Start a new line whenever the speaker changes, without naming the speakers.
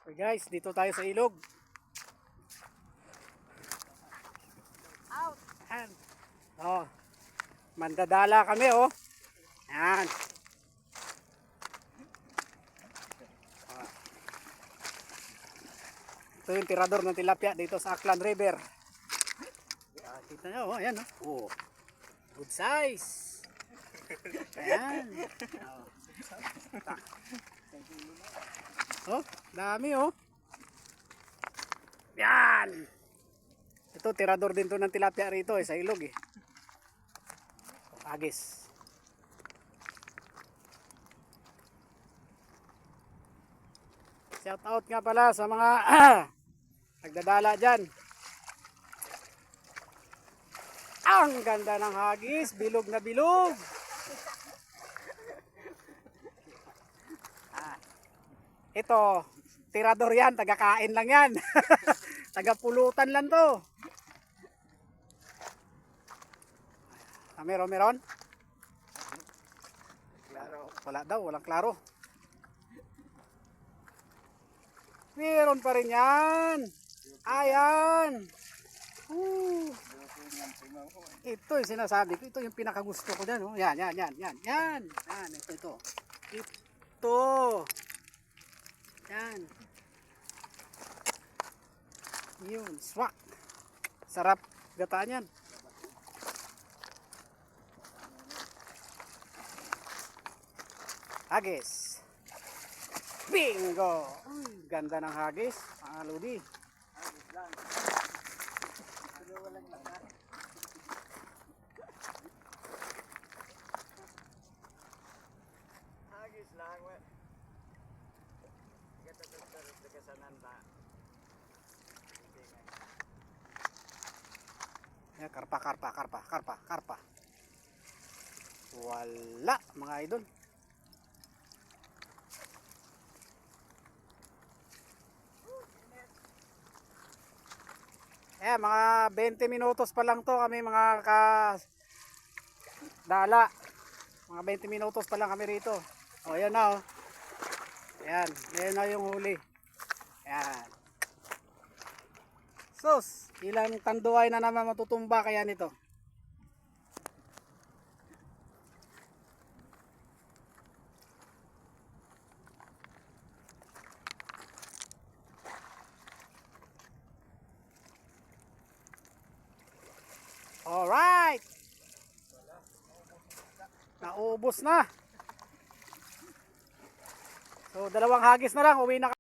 Okay guys, dito tayo sa ilog.
Out.
Yan. Oh. Mandadala kami oh. Yan. Oh. Ito yung tirador ng tilapia dito sa Aklan River. Kita nyo, oh, ayan oh. Oh. Good size. Ayan. Oh. Oh, dami oh. Yan. Ito, tirador din to ng tilapia rito sa ilog eh. Agis. Shout out nga pala sa mga nagdadala dyan. Ang ganda ng hagis, bilog na bilog. Ito, tirador yan, taga-kain lang yan. Taga-pulutan lang to. Meron? Klaro. Wala daw, walang klaro. Meron pa rin yan. Ayan. Ito yung sinasabi ko. Ito yung pinakagusto ko dyan. Oh. Yan. Yan, ito. Ito. Yan. Yun, swak. Sarap gataan yan. Hagis. Bingo! Ganda ng hagis, mga lodi.
Hagis lang. Pero walang lakas. Hagis lang.
Ya, karpa. Wala, mga idol. Mga 20 minutos pa lang to kami mga dala. Mga 20 minutos pa lang kami rito. O, ayan na oh. Ayan na yung huli. Ayan. Sus, ilang tanduay na naman matutumba kaya nito. Alright. Naubos na. So, dalawang hagis na lang, uwi na.